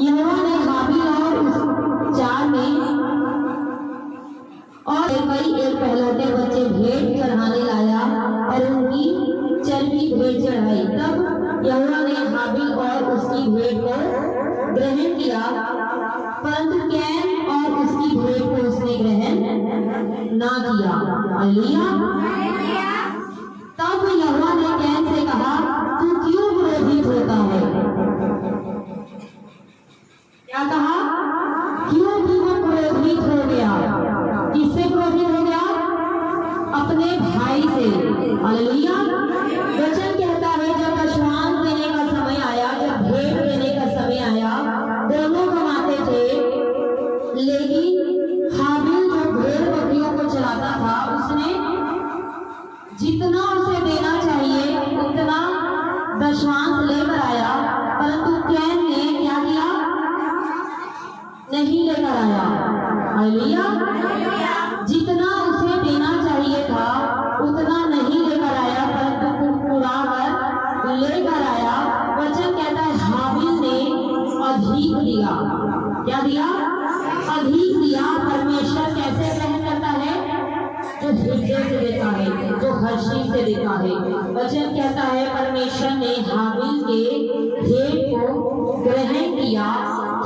यहोवा ने हाबिल और उस चार में और कई एक पहलौठे बच्चे भेंट चढ़ाने लाया और उनकी चर्बी भेंट चढ़ाई। तब यहोवा ने हाबिल और उसकी भेंट को ग्रहण किया, परंतु कैन और उसकी भेंट को उसने ग्रहण ना किया। हालेलुया। तब यहोवा ने कैन से कहा, तू क्यों क्रोधित होता है? क्या कहा? क्योंकि वो क्रोधित हो गया। किससे क्रोधित हो गया? अपने भाई से। हालेलुया। वचन कहता है जब दशमांश देने का समय आया, जब भेंट देने का समय आया, दोनों कमाते थे, लेकिन हाबिल जो भेड़ बकरियों को चलाता था, उसने जितना उसे देना चाहिए उतना दशमांश लेकर आया, परंतु कैन ने क्या किया? नहीं लेकर आया। हालेलुया। जितना उसे देना चाहिए था उतना नहीं लेकर आया, परंतु कुड़कुड़ा कर लेकर आया। वचन कहता है हाबिल ने अधिक दिया। क्या दिया? अधिक दिया। परमेश्वर कैसे ग्रहण करता है? जो हृदय से देता है, जो हर्षी से देता है। वचन कहता है परमेश्वर ने हाबिल के भेंट को ग्रहण किया,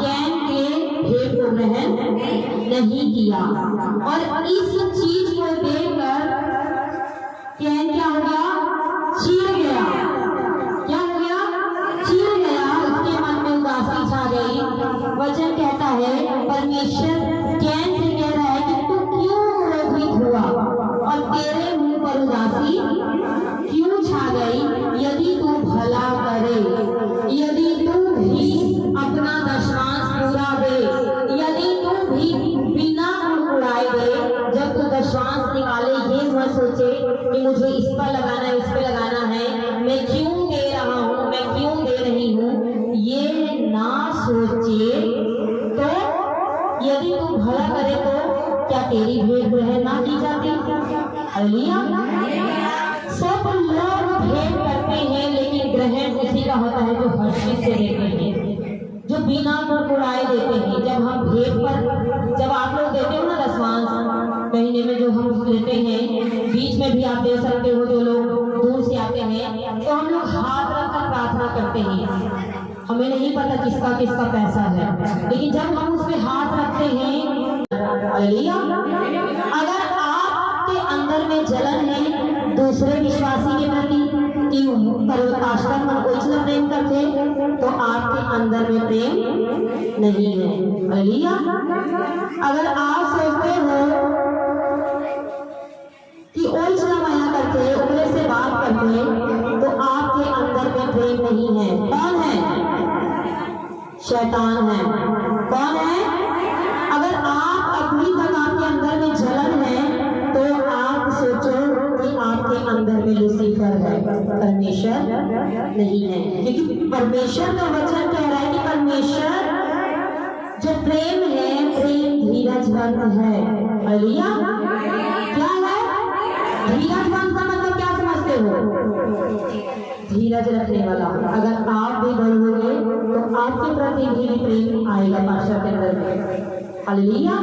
कैन के भेंट को ग्रहण नहीं किया। और इस चीज को देखकर कैन क्या हो गया? चिढ़ गया। क्या हो गया? चिढ़ गया। उसके मन में उदासी छा गई। वचन कहता है परमेश्वर कैन से कह रहा है कि तू क्यों क्रोधित हुआ और तेरे मुंह पर उदासी क्यों छा गई? यदि तू भला करे, यदि तू भी अपना दशमांश पूरा दे, यदि तू भी बिना कुड़कुड़ाए दे, जब तू दशमांश निकाले ये मत सोचे कि मुझे इस पर लगाना है, उस पर लगाना है, मैं क्यों दे रहा हूँ, मैं क्यों दे रही हूँ, ये ना सोचे। तो यदि तू भला करे तो क्या तेरी भेंट ग्रहण ना की जाती? हालेलुया। सब लोग भेंट करते हैं, लेकिन ग्रहण उसी का होता है जो हर्षी से देते हैं, जो बिना मुड़कुड़ाए देते हैं। जब हम भेंट पर, जब आप लोग देते हो ना दशमांश महीने में जो हम लेते हैं, बीच में भी आप दे सकते हो, जो लोग दूर से आते हैं, तो हम लोग हाथ रखकर प्रार्थना करते हैं। हमें नहीं पता किसका किसका पैसा है, लेकिन जब हम उस पे हाथ रखते हैं, हालेलुया। अगर आपके अंदर में जलन है दूसरे विश्वासी के प्रति कि प्रेम करते, तो आपके अंदर में प्रेम नहीं है। हालेलुया। अगर आप सोचते हो कि ओइचना माया करते, उगले से बात करते, तो आपके अंदर में प्रेम नहीं है। कौन है? शैतान है। कौन है? अगर आप अभी तक आपके अंदर में जलन है, तो आप सोचो कि आपके अंदर में लूसीफर है, परमेश्वर नहीं है। क्योंकि परमेश्वर का वचन कह रहा है कि परमेश्वर जो प्रेम है, प्रेम धीरजवंत है। हालेलुया। क्या है धीरजवंत का मतलब? क्या समझते हो? धीरज रखने वाला। अगर आप भी बढ़ोगे तो आपके प्रति भी प्रेम आएगा पाशा के अंदर में। हालेलुया।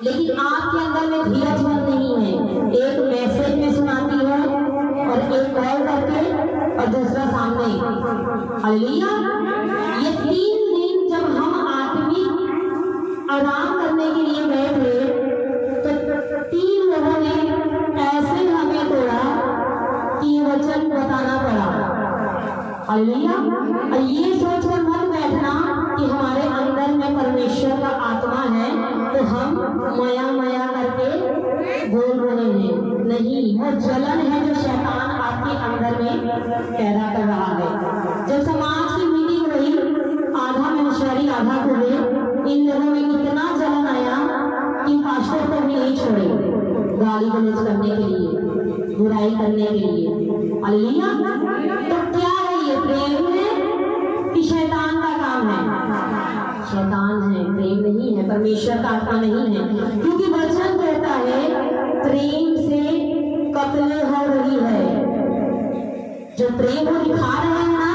लेकिन आपके अंदर में धीरजवंत नहीं है। एक मैसेज में सुनाती है और एक कॉल करके और दूसरा सामने। हालेलुया। ये 3 दिन जब हम आत्मिक आराम करने के लिए बैठे, तो 3 लोगों ने ऐसे हमें तोड़ा कि वचन बताना पड़ा। हालेलुया। और ये सोचकर मत बैठना कि हमारे अंदर में परमेश्वर का आत्मा है तो हम माया करके बोल रहे हैं। नहीं, वो जलन है जो शैतान आपके अंदर में पैदा कर रहा है। जब समाज की मीटिंग हुई, आधा मनुष्यरी आधा खुले, इन लोगों में कितना जलन आया कि पास्टर को भी नहीं छोड़े गाली गलौज करने के लिए, बुराई करने के लिए। हालेलुया। तो क्या है ये? प्रेम है कि शैतान का काम है? शैतान है, प्रेम नहीं है, परमेश्वर का आत्मा नहीं है। क्योंकि वचन कहता है प्रेम से कत्ल हो रही है। जो प्रेम को दिखा रहे हैं ना,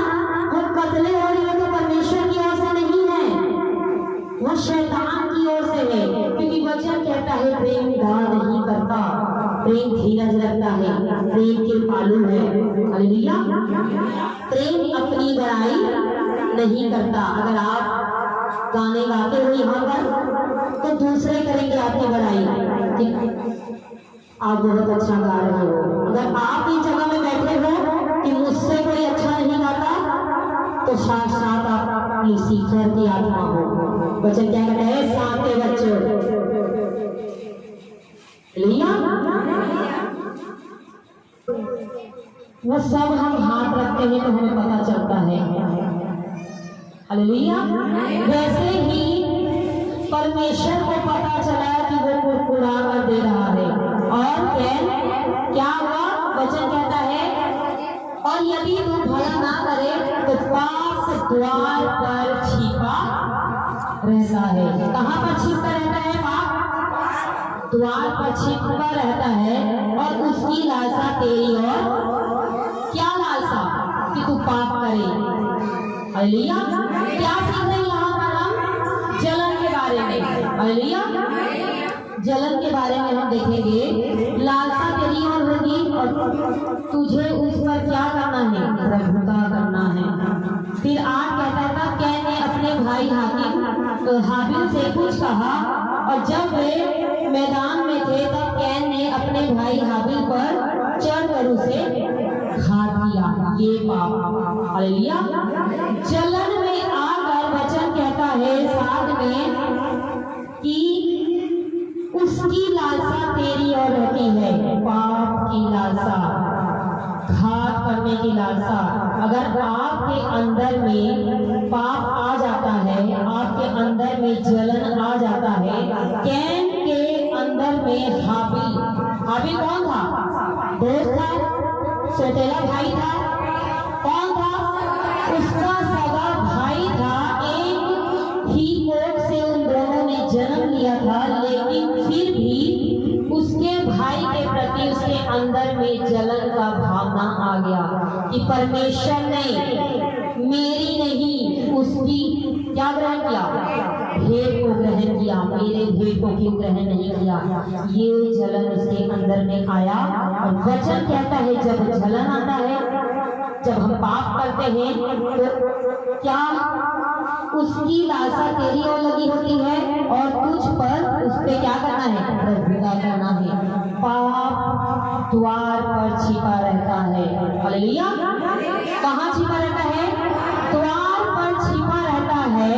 हालेलुया। प्रेम अपनी बड़ाई नहीं करता। अगर आप गाने गाते हो यहाँ पर तो दूसरे करेंगे आपकी बड़ाई, आप बहुत अच्छा गा रहे हो। अगर आप इस जगह में बैठे हो कि मुझसे कोई अच्छा नहीं गाता तो साथ साथ आप लूसीफर की आत्मा हो। वचन क्या कहता है? साते बच्चों लिया वो सब हम हाथ रखते हैं तो हमें पता चलता है। हालेलुया। वैसे ही परमेश्वर को पता चला कि वो कुरकुरा कर दे रहा है और क्या हुआ? वचन कहता है और यदि तू भला ना करे तो पाप द्वार पर छिपा रहता है। कहाँ पर छिपा रहता है? पाप द्वार पर छिपा रहता है और उसकी लालसा तेरी और क्या लालसा? कि तू पाप करे। हालेलुया। क्या सीख रहे हैं यहाँ पर हम? जलन के बारे में। हालेलुया। जलन के बारे में हम देखेंगे। लालसा तेरी और होगी और तुझे उस पर क्या करना है? प्रभुता करना है। फिर 8 कहता था कैन ने अपने भाई हाबिल से कुछ कहा और जब वे मैदान में थे तब कैन ने अपने भाई हाबिल पर चढ़कर उसे घात किया। ये पाप। हालेलुया। जलन में आकर वचन कहता है 7 में कि उसकी लालसा तेरी और रहती है। पाप की लालसा, घात करने की लालसा। अगर आपके अंदर में पाप आ जाता है, आपके अंदर में जलन आ जाता है। कैन के अंदर में हाबिल कौन था? दोस्त था, सौतेला भाई था। कौन था? उसका सगा भाई था। एक ही कोख से उन दोनों ने जन्म लिया था, लेकिन फिर भी उसके भाई के प्रति उसके अंदर में जलन का भावना आ गया कि परमेश्वर ने मेरी नहीं उसकी क्या ग्रहण किया? भेंट को ग्रहण किया। मेरे भेंट को क्यों ग्रहण नहीं किया? ये जलन उसके अंदर में आया। और वचन कहता है जब जलन आता है, जब हम पाप करते हैं तो क्या उसकी लालसा तेरी ओर लगी होती है और तुझ पर उस पे क्या करना है? प्रभुता करना है। पाप द्वार पर छिपा रहता है। हालेलुया। कहाँ छिपा रहता है? द्वार पर छिपा रहता है।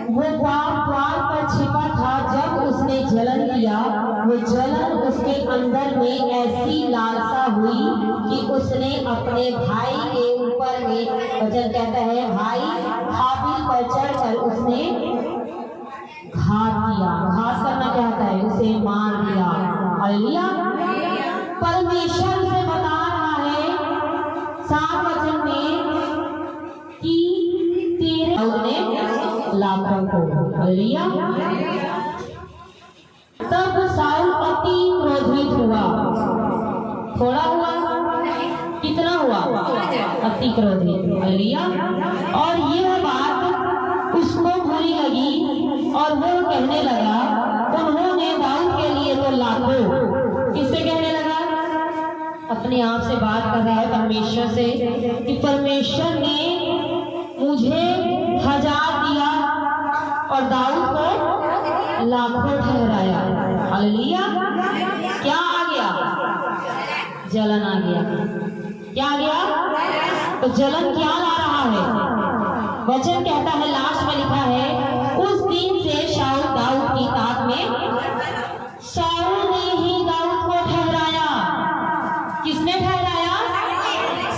वो पाप द्वार पर छिपा था। जब उसने जलन किया, वो जलन उसके अंदर में ऐसी लालसा हुई कि उसने अपने भाई के ऊपर में, वचन कहता है भाई हाबिल पर चढ़कर उसने घात किया। घात करना क्या होता है? उसे मार दिया। हालेलुया। परमेश्वर से बता रहा है 7 वचन में कि तेरे ने लाखों को। हालेलुया। तब साउल अति क्रोधित हुआ। थोड़ा हुआ? कितना हुआ? अति क्रोधित। हालेलुया। और यह बात उसको बुरी लगी और वो कहने लगा, उन्होंने दाऊद के लिए तो लाखों। किससे कहने लगा? अपने आप से बात कर रहा है परमेश्वर से कि परमेश्वर ने मुझे 1000 दिया और दाऊद को लाखों ठहराया। हालेलुया। क्या आ गया? जलन आ गया। क्या आ गया? तो जलन क्या ला रहा है? वचन कहता है, लास्ट में लिखा है, उस दिन से शाऊल दाऊद की ताक में, शाऊल ने ही दाऊद को ठहराया। किसने ठहराया?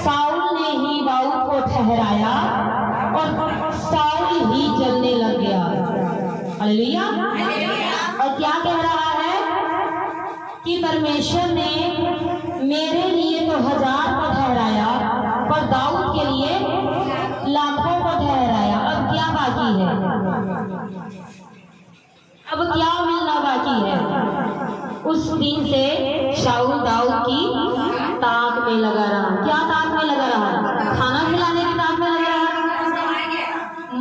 शाऊल ने ही दाऊद को ठहराया और शाऊल ही जलने लग गया। हालेलुया। और क्या कह रहा है कि परमेश्वर ने मेरे लिए तो 1000 को ठहराया पर दाऊद के लिए लाखों को ठहराया। अब क्या बाकी है? अब क्या मिलना बाकी है? उस दिन से शाऊल दाऊद की ताक में लगा रहा। क्या ताक में लगा रहा? खाना खिलाने की ताक में लगा रहा,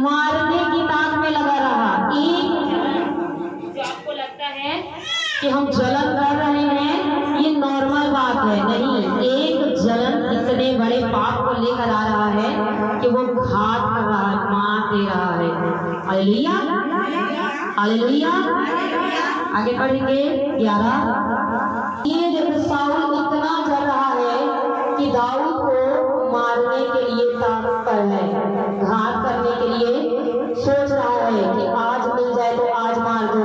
मारने की ताक में लगा रहा। एक जो आपको लगता है कि हम जलन कर रहे हैं, ये नॉर्मल बात है, नहीं। एक जलन इतने रहा है कि वो घात कर रहा है, मार दे रहा है। Hallelujah, hallelujah. आगे पढ़ेंगे 11। ये जब साउल इतना जल रहा है कि दाऊद को मारने के लिए तत्पर है, घात करने के लिए सोच रहा है कि आज मिल जाए तो आज मार दो,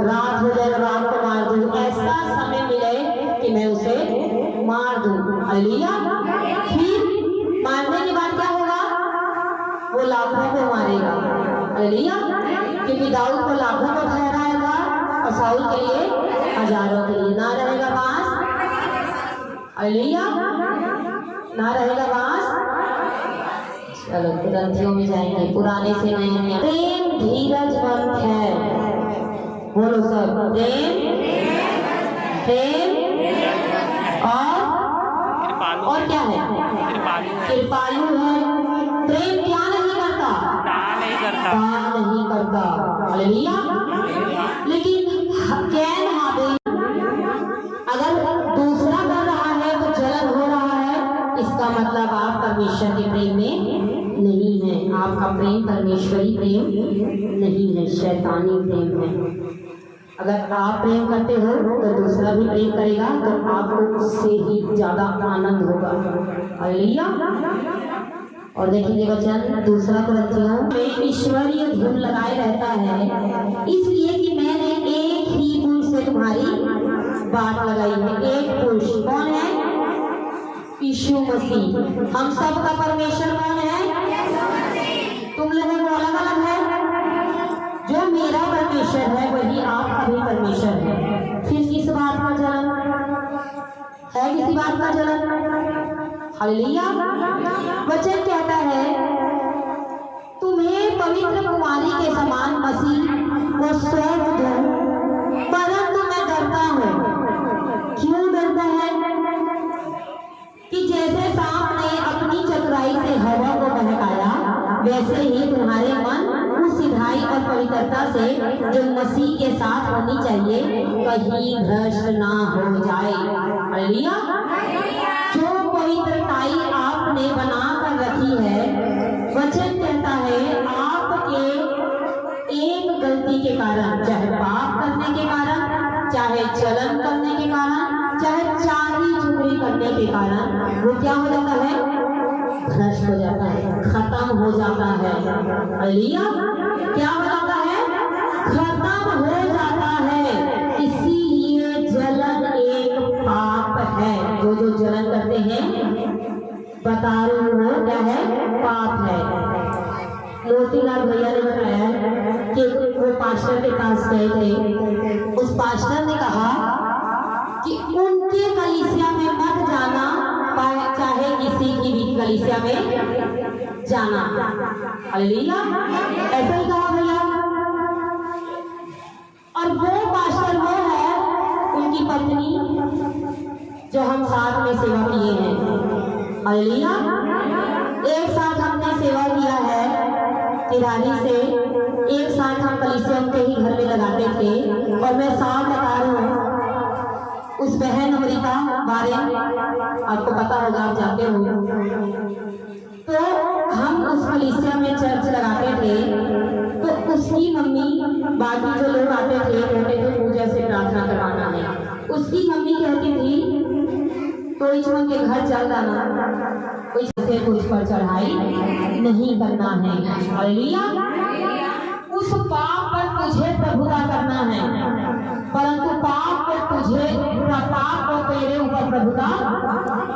रात हो जाए तो रात को मार दो, ऐसा समय मिले कि मैं उसे मार दूं। हालेलुया। फिर मारने के बाद क्या होगा? वो लाखों को मारेगा। हालेलुया। क्योंकि दाऊद को लाखों को ठहराएगा और साउल के लिए हजारों के लिए। ना रहेगा बांस, हालेलुया, ना रहेगा बांस। चलो ग्रंथियों में जाएंगे, पुराने से नए में। प्रेम धीरजवंत है, बोलो सब। प्रेम, प्रेम और क्या है? कृपालु है। प्रेम क्या नहीं करता? दान नहीं करता। हालेलुया। लेकिन कैन हाबिल अगर दूसरा कर रहा है तो जलन हो रहा है, इसका मतलब आप परमेश्वर के प्रेम में नहीं है। आपका प्रेम परमेश्वरी प्रेम नहीं है, शैतानी प्रेम है। अगर आप प्रेम करते हो तो दूसरा भी प्रेम करेगा, तो आपको उससे ही ज्यादा आनंद होगा। हालेलुया। और देखिए वचन दूसरा ग्रंथियों में ईश्वरीय धुन लगाए रहता है, इसलिए कि मैंने एक ही पुरुष से तुम्हारी बात लगाई है। एक पुरुष कौन है? यीशु मसीह। हम सब का परमेश्वर कौन है? तुम लोगों को अलग अलग है। जो मेरा परमेश्वर है वही आपका भी परमेश्वर है। फिर किस बात का जलन है? किसी बात का जलन? हालेलुया। वचन कहता है तुम्हें पवित्र कुमारी के समान मसीह को सौंप दूं, परंतु मैं डरता हूँ। क्यों डरता है? कि जैसे सांप ने अपनी चतुराई से हवा को बहकाया, वैसे ही तुम्हारे मन उस सिधाई और पवित्रता से जो मसीह के साथ होनी चाहिए कहीं भ्रष्ट ना हो जाए। हालेलुया। जो पवित्रताई आपने बना कर रखी है, वचन कहता है आपके एक गलती के कारण, चाहे पाप करने के कारण, चाहे जलन करने के कारण, चाहे चारी चुगली करने के कारण, वो क्या हो जाता है? भ्रष्ट हो जाता है, खत्म हो जाता है। हालेलुया। क्या हो जाता है? खत्म हो जाता है। इसीलिए जलन एक पाप है। जो जलन करते हैं बता रही हूँ क्या है? पाप है। मोतीलाल भैया ने बताया कि वो पास्टर के पास गए थे। उस पास्टर ने कहा कि उनके कलीसिया में मत जाना, चाहे किसी की भी कलीसिया में जाना। हालेलुया। ऐसा ही कहा भैया। और वो पास्टर वो है, उनकी पत्नी जो हम साथ में सेवा किए हैं। हालेलुया। एक साथ हमने सेवा किया है तिरानी से, एक साथ हम कलीसिया के ही घर में लगाते थे। और मैं साफ बता रही हूँ, उस बहन अमरीका बारे आपको पता होगा, आप जाते हो, तो हम उस कलीसिया में चर्च लगाते थे। तो उसकी मम्मी, बाकी जो लोग आते थे कहते थे पूजा से प्रार्थना करवाना है, उसकी मम्मी कहती थी तो ईश्वर के घर चल जाना, कोई से कुछ पर चढ़ाई नहीं करना है। हालेलुया। उस पाप पर तुझे प्रभुता करना है, परंतु पाप पर तुझे पाप को तेरे ऊपर प्रभुता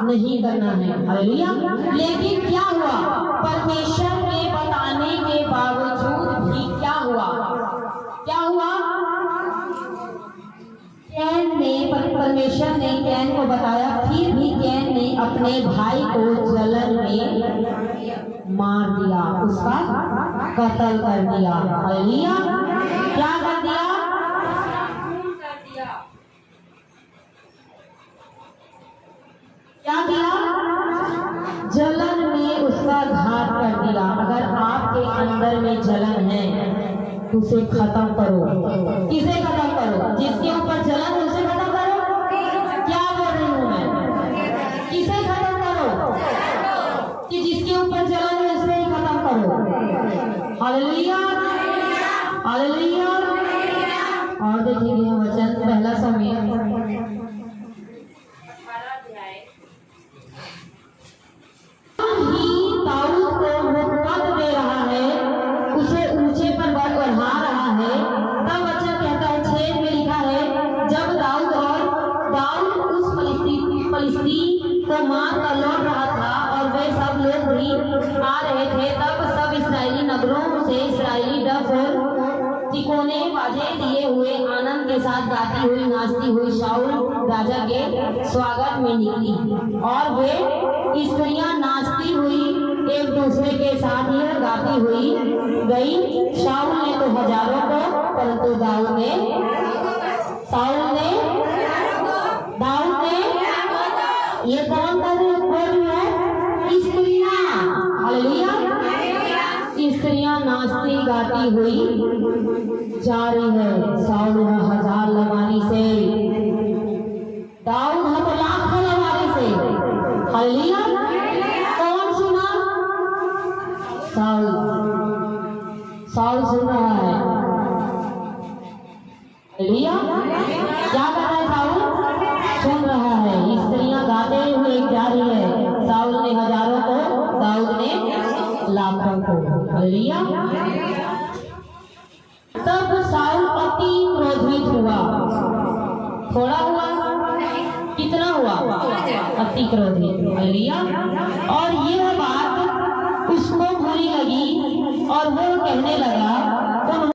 नहीं करना है। हालेलुया। लेकिन क्या हुआ? परमेश्वर के बताने के बावजूद भी क्या हुआ? क्या हुआ? कैन ने, परमेश्वर ने कैन को बताया, फिर भी कैन ने अपने भाई को जलन में मार दिया, उसका कत्ल कर दिया। हालेलुया। क्या कर दिया? क्या किया? जलन में उसका घात कर दिया। अगर आपके अंदर में जलन है तो उसे खत्म करो। किसे खत्म करो? जिसके ऊपर जलन उसे खत्म करो। क्या बोल रही हूँ मैं? किसे खत्म करो? कि जिसके ऊपर करो। Hallelujah hallelujah. और देखिए वचन पहला समय दाऊद को वो पद दे रहा है, उसे ऊंचे पर बढ़ा रहा है। तब वचन कहता है 6 में लिखा है, जब दाऊद उस फलिस्ती को मार कर लौट रहा था और वे सब लोग भी आ रहे थे, तब सब इस्राएली नगरों से इस्राएली डफ और तिकोने बाजे दिए हुए आनंद के साथ गाती हुई नाचती हुई शाऊल राजा के स्वागत में निकली। और वे स्त्रियां नाचती हुई एक दूसरे के साथ यह गाती हुई गई, शाऊल ने तो हजारों को, परंतु दाऊद ने ये कौन कर रही है? स्त्रियां। हालेलुया। स्त्रियां नाचती गाती हुई जा रही है। शाऊल है 1000 लवारी से, दाऊद है तो लाखों लवारी से। हालेलुया। कौन सुना? शाऊल सुन रहा है। हालेलुया। क्या कर रहा है शाऊल? सुन रहा है। स्त्रियां गाते हुए जा रही है। शाऊल ने हजारों को, दाऊद ने लाखों को। हालेलुया। तब शाऊल अति क्रोधित हुआ। थोड़ा हुआ? कितना हुआ? अति क्रोधित। हालेलुया। और यह बात उसको बुरी लगी और वो कहने लगा,